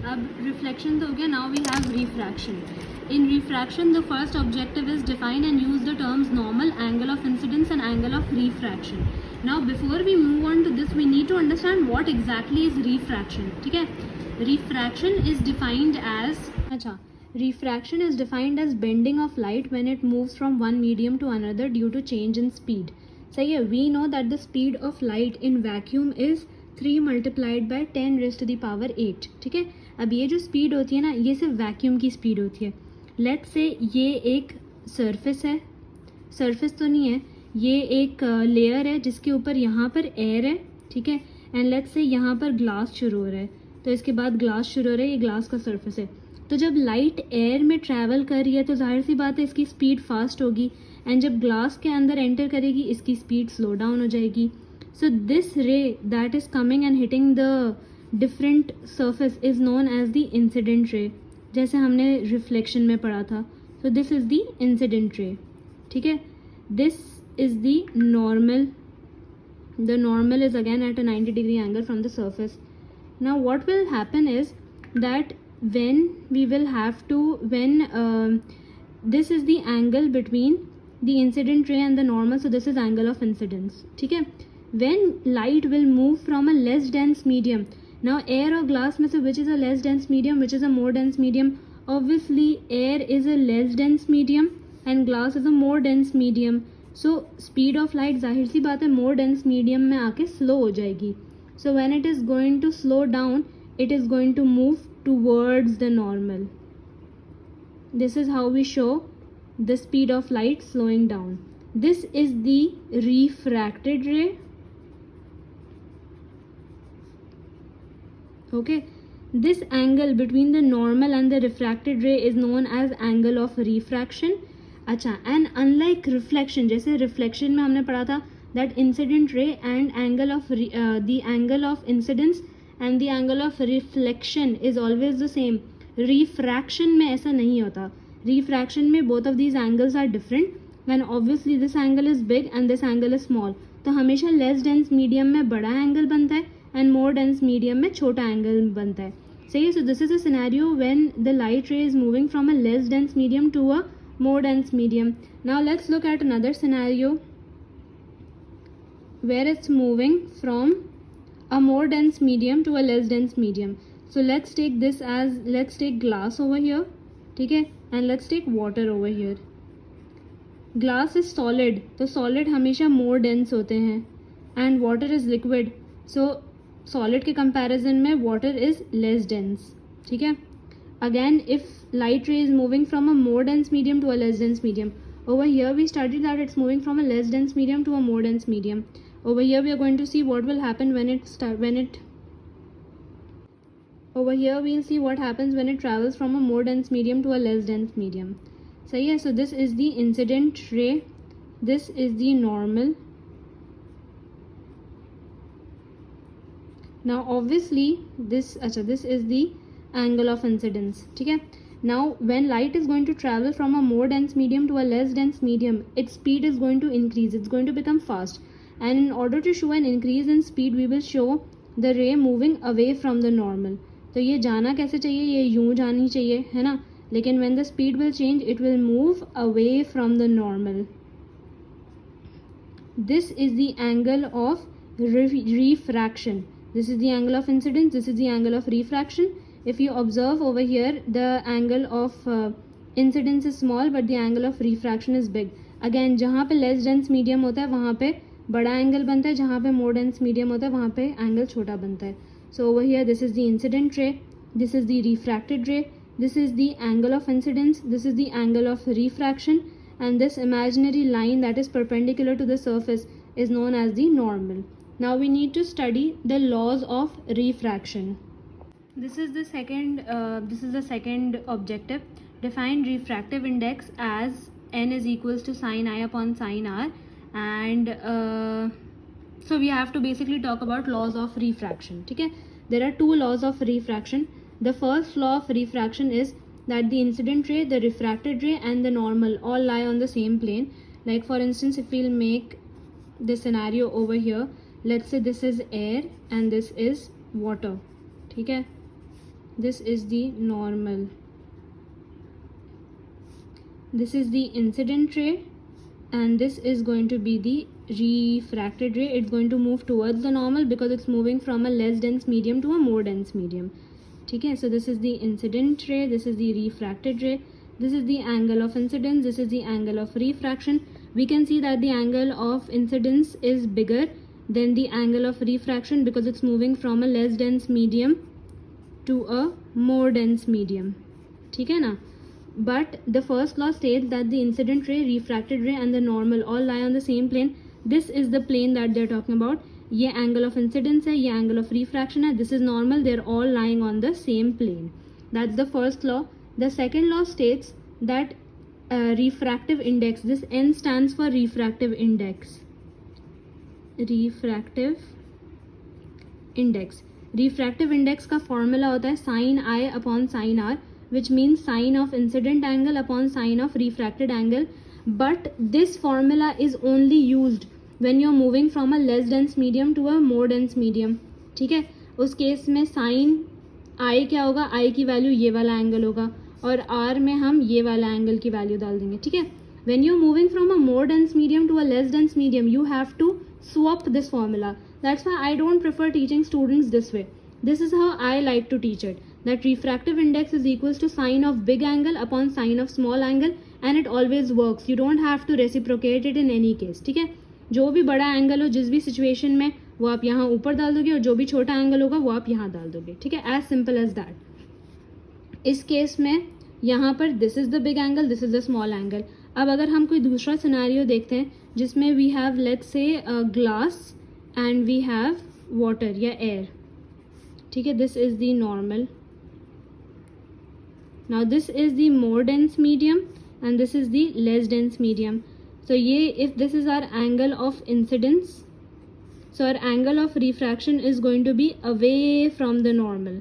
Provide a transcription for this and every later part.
अब रिफ्लेक्शन तो हो गया, now we have refraction. In refraction, the first objective is define and use the terms normal, angle of incidence and angle of refraction. Now before we move on to this, we need to understand what exactly is refraction. ठीक है, refraction is defined as, अच्छा, refraction is defined as bending of light when it moves from one medium to another due to change in speed. सही है, we know that the speed of light in vacuum is 3 multiplied by 10 raised to the power 8. ठीक है, अब ये जो speed होती है ना, ये सिर्फ वैक्यूम की स्पीड होती है. लेट्स से ये एक सरफेस है, सरफेस तो नहीं है, ये एक लेयर है जिसके ऊपर यहाँ पर एयर है. ठीक है, एंड लेट्स से यहाँ पर ग्लास शुरू हो रहा है, तो इसके बाद ग्लास शुरू हो रहा है, ये ग्लास का सरफेस है. तो जब लाइट एयर में ट्रैवल कर रही है तो जाहिर सी बात है इसकी स्पीड फास्ट होगी, एंड जब ग्लास के अंदर एंटर करेगी इसकी स्पीड स्लो डाउन हो जाएगी. So this ray that is coming and hitting the different surface is known as the incident ray, जैसे हमने रिफ्लेक्शन में पढ़ा था. So this is the incident ray. ठीक है, this is the normal. The normal is again at a 90 degree angle from the surface. Now what will happen is that when we will have to, when this is the angle between the incident ray and the normal, so this is angle of incidence. ठीक है, when light will move from a less dense medium, now air or glass में से which is a less dense medium, which is a more dense medium? Obviously air is a less dense medium and glass is a more dense medium. So speed of light जाहिर सी बात है more dense medium में आके slow हो जाएगी. So when it is going to slow down, it is going to move towards the normal. This is how we show the speed of light slowing down. This is the refracted ray. Okay, this angle between the normal and the refracted ray is known as angle of refraction. अच्छा, and unlike reflection, जैसे reflection में हमने पढ़ा था that incident ray and angle of the angle of incidence and the angle of reflection is always the same. Refraction में ऐसा नहीं होता. Refraction में both of these angles are different, when obviously this angle is big and this angle is small. तो हमेशा less dense medium में बड़ा angle बनता है and more dense medium में छोटा angle बनता है. सही. So this is a scenario when the light ray is moving from a less dense medium to a more dense medium. Now let's look at another scenario where it's moving from a more dense medium to a less dense medium. So let's take this as, let's take glass over here. ठीक है, and let's take water over here. Glass is solid, तो solid हमेशा more dense होते हैं, and water is liquid, so solid के comparison में water is less dense. ठीक है, again if light ray is moving from a more dense medium to a less dense medium, over here we studied that it's moving from a less dense medium to a more dense medium. Over here we are going to see what will happen over here we'll see what happens when it travels from a more dense medium to a less dense medium. सही है. So this is the incident ray, this is the normal. Now obviously this is the angle of incidence. ठीक है, now when light is going to travel from a more dense medium to a less dense medium, its speed is going to increase, it's going to become fast, and in order to show an increase in speed we will show the ray moving away from the normal. तो ये जाना कैसे चाहिए, ये यूं जानी चाहिए, है ना, लेकिन when the speed will change it will move away from the normal. This is the angle of refraction. This is the angle of incidence, this is the angle of refraction. If you observe over here, the angle of incidence is small but the angle of refraction is big. Again जहाँ पे less dense medium होता है वहाँ पे बड़ा angle बनता है, जहाँ पे more dense medium होता है वहाँ पे angle छोटा बनता है. So over here this is the incident ray, this is the refracted ray, this is the angle of incidence, this is the angle of refraction, and this imaginary line that is perpendicular to the surface is known as the normal. Now we need to study the laws of refraction. This is the second objective. Define refractive index as n is equals to sin I upon sin r, and so we have to basically talk about laws of refraction. ठीक है, there are two laws of refraction. The first law of refraction is that the incident ray, the refracted ray and the normal all lie on the same plane. Like for instance, if we'll make this scenario over here, let's say this is air and this is water. ठीक है, this is the normal, this is the incident ray, and this is going to be the refracted ray. It's going to move towards the normal because it's moving from a less dense medium to a more dense medium. Okay, so this is the incident ray, this is the refracted ray, this is the angle of incidence, this is the angle of refraction. We can see that the angle of incidence is bigger than the angle of refraction because it's moving from a less dense medium to a more dense medium. ठीक है ना? But the first law states that the incident ray, refracted ray and the normal all lie on the same plane. This is the plane that they're talking about. ये angle of incidence है, ये angle of refraction है, this is normal, they're all lying on the same plane. That's the first law. The second law states that refractive index, this N stands for refractive index. Refractive index. Refractive index का formula होता है sin I upon sin R, which means sine of incident angle upon sine of refracted angle. But this formula is only used when you're moving from a less dense medium to a more dense medium. ठीक है, उस case में sin I क्या होगा, I की value ये वाला angle होगा और R में हम ये वाला एंगल की वैल्यू डाल देंगे. ठीक है, when you're moving from a more dense medium to a less dense medium, you have to swap this formula. That's why I don't prefer teaching students this way. This is how I like to teach it, that refractive index is equals to sine of big angle upon sine of small angle, and it always works. You don't have to reciprocate it in any case. ठीक है, जो भी बड़ा angle हो जिस भी situation में वो आप यहाँ ऊपर डाल दोगे और जो भी छोटा एंगल होगा वो आप यहाँ डाल दोगे. ठीक है, एज सिंपल एज दैट. इस केस में यहाँ पर this is the big angle, this is the small angle. अब अगर हम कोई दूसरा सिनेरियो देखते हैं जिसमें we have let's say glass and we have water या एयर. ठीक है, this is the normal. Now this is the more dense medium and this is the less dense medium. So ये if this is our angle of incidence, so our angle of refraction is going to be away from the normal.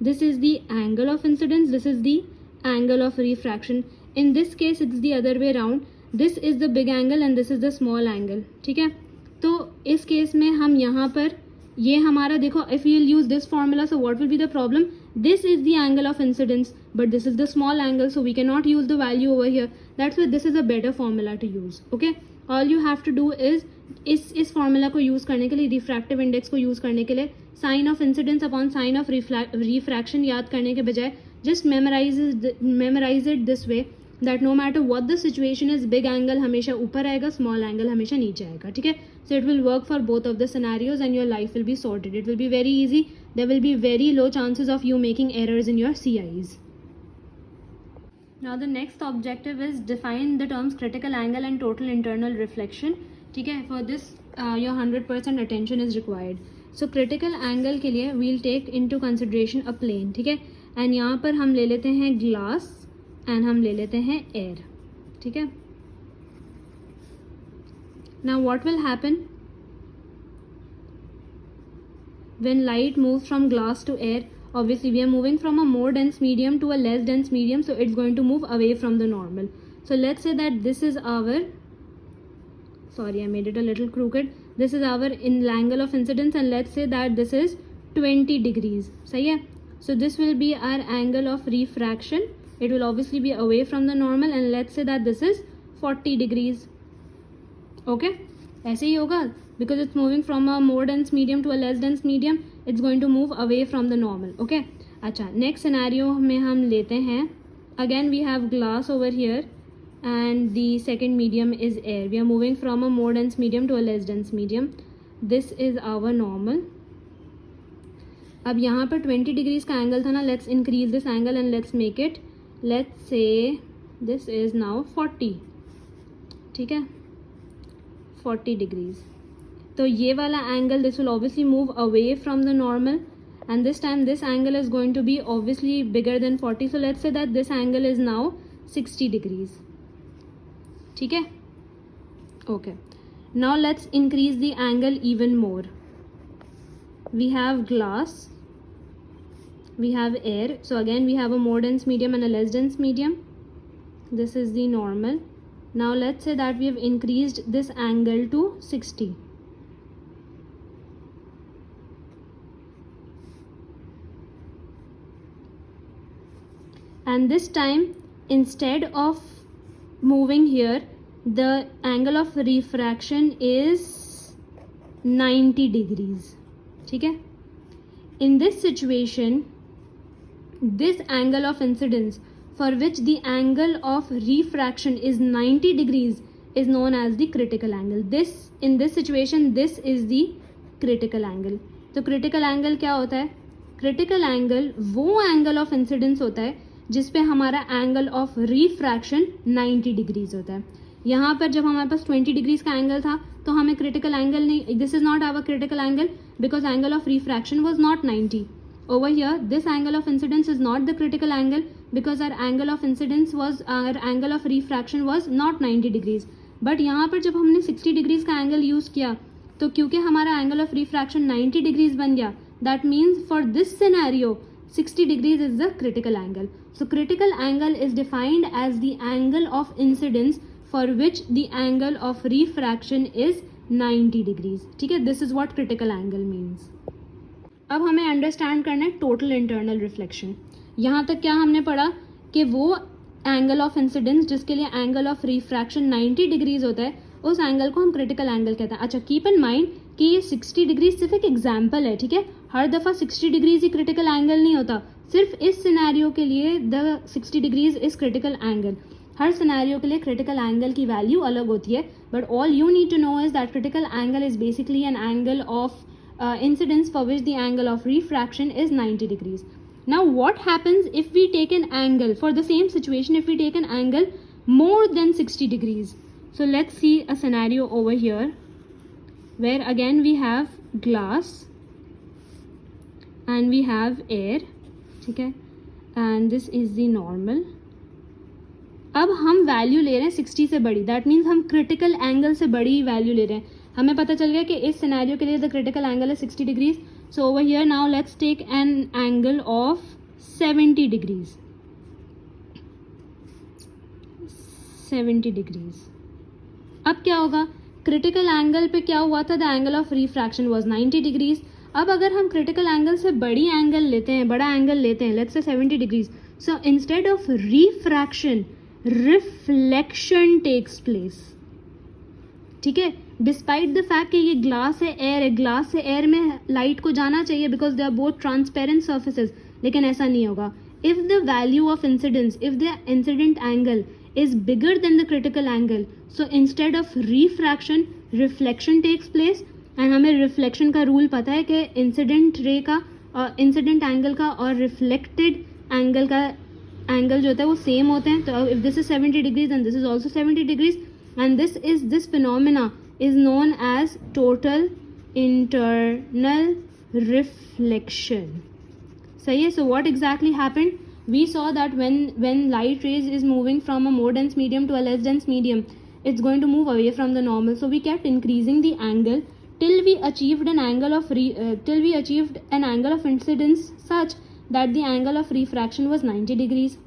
This is the angle of incidence, this is the angle of refraction. In this case it's the other way around. This is the big angle and this is the small angle. ठीक है, तो इस case में हम यहाँ पर ये हमारा देखो, if we'll use this formula, so what will be the problem? This is the angle of incidence, but this is the small angle, so we cannot use the value over here. That's why this is a better formula to use. Okay, all you have to do is इस formula को use करने के लिए, refractive index को use करने के लिए sin of incidence upon sin of refraction याद करने के बजाय just memorize it this way, that no matter what the situation is, big angle हमेशा ऊपर आएगा, small angle हमेशा नीचे आएगा. ठीक है, so it will work for both of the scenarios and your life will be sorted. It will be very easy. There will be very low chances of you making errors in your CIs. Now the next objective is define the terms critical angle and total internal reflection. ठीक है, for this your 100% attention is required. So critical angle के लिए we'll take into consideration a plane. ठीक है, and यहाँ पर हम ले लेते हैं glass and हम ले लेते हैं air. ठीक है, now what will happen when light moves from glass to air? Obviously we are moving from a more dense medium to a less dense medium, so it's going to move away from the normal. So let's say that this is our, sorry I made it a little crooked, this is our angle of incidence and let's say that this is 20 degrees. सही है, so this will be our angle of refraction. It will obviously be away from the normal and let's say that this is 40 degrees. Okay, ऐसे ही होगा because it's moving from a more dense medium to a less dense medium, it's going to move away from the normal. Okay, अच्छा, next scenario में हम लेते हैं, again we have glass over here and the second medium is air. We are moving from a more dense medium to a less dense medium. This is our normal. अब यहाँ पर 20 degrees का angle था ना, let's increase this angle and let's make it, let's say this is now 40. ठीक है, 40 degrees. तो ये वाला angle, this will obviously move away from the normal and this time this angle is going to be obviously bigger than 40. So let's say that this angle is now 60 degrees. ठीक है, okay, now let's increase the angle even more. We have glass, we have air, so again we have a more dense medium and a less dense medium. This is the normal. Now let's say that we have increased this angle to 60. and this time instead of moving here the angle of refraction is 90 degrees. ठीक है, in this situation this angle of incidence for which the angle of refraction is 90 degrees is known as the critical angle. This in this situation this is the critical angle. तो critical angle क्या होता है? critical angle वो angle of incidence होता है जिस पे हमारा angle of refraction 90 degrees होता है. यहाँ पर जब हमारे पास 20 degrees का angle था तो हमें critical angle नहीं, this is not our critical angle because angle of refraction was not 90. Over here this angle of incidence is not the critical angle because our angle of refraction was not 90 degrees. But यहाँ पर जब हमने 60 degrees का angle use किया तो क्योंकि हमारा angle of refraction 90 degrees बन गया, that means for this scenario 60 degrees is the critical angle. So critical angle is defined as the angle of incidence for which the angle of refraction is 90 degrees. ठीक है, this is what critical angle means. अब हमें understand करना है total internal reflection. यहाँ तक क्या हमने पढ़ा कि वो एंगल ऑफ इंसिडेंस जिसके लिए एंगल ऑफ रिफ्रैक्शन 90 डिग्रीज होता है उस एंगल को हम क्रिटिकल एंगल कहते हैं. अच्छा, कीप इन माइंड कि ये 60 डिग्रीज सिर्फ एक एग्जाम्पल है. ठीक है, हर दफ़ा 60 डिग्रीज ही क्रिटिकल एंगल नहीं होता. सिर्फ इस सिनेरियो के लिए the 60 degrees is critical angle. हर सिनेरियो के लिए क्रिटिकल एंगल की वैल्यू अलग होती है, but all you need to know is that critical angle is basically an angle of incidence for which the angle of refraction is 90 degrees. Now what happens if we take an angle for the same situation, if we take an angle more than 60 degrees? So let's see a scenario over here where again we have glass and we have air. ठीक है, and this is the normal. अब हम value ले रहे हैं 60 से बड़ी, that means हम क्रिटिकल एंगल से बड़ी वैल्यू ले रहे हैं. हमें पता चल गया कि इस सिनेरियो के लिए द क्रिटिकल एंगल है 60 degrees. So over here now let's take an angle of 70 degrees. 70 degrees. अब क्या होगा, क्रिटिकल एंगल पे क्या हुआ था, the angle of refraction was 90 degrees. अब अगर हम क्रिटिकल एंगल से बड़ी एंगल लेते हैं, बड़ा एंगल लेते हैं, let's say 70 degrees, so instead of refraction reflection takes place. ठीक है, डिस्पाइट द फैक्ट कि ये ग्लास है, एयर है, ग्लास से एयर में लाइट को जाना चाहिए because they are both transparent surfaces, लेकिन ऐसा नहीं होगा. If the value of incidence, if the incident angle is bigger than the critical angle, so instead of refraction reflection takes place. And हमें reflection का rule पता है कि incident ray का और इंसिडेंट एंगल का और रिफ्लेक्टेड एंगल का एंगल जो होता है वो सेम होते हैं. तो if this is 70 degrees and this is also 70 degrees, and this phenomena is known as total internal reflection. सही है. So what exactly happened? We saw that when light rays is moving from a more dense medium to a less dense medium, it's going to move away from the normal. So we kept increasing the angle till we achieved an angle of incidence such that the angle of refraction was 90 degrees.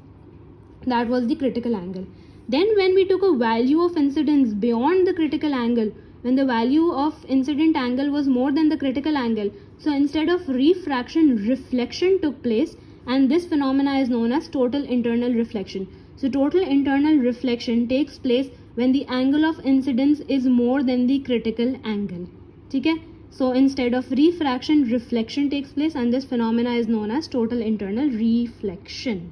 That was the critical angle. Then when we took a value of incidence beyond the critical angle, when the value of incident angle was more than the critical angle, so instead of refraction, reflection took place, and this phenomena is known as total internal reflection. So total internal reflection takes place when the angle of incidence is more than the critical angle. ठीक है, so instead of refraction, reflection takes place, and this phenomena is known as total internal reflection.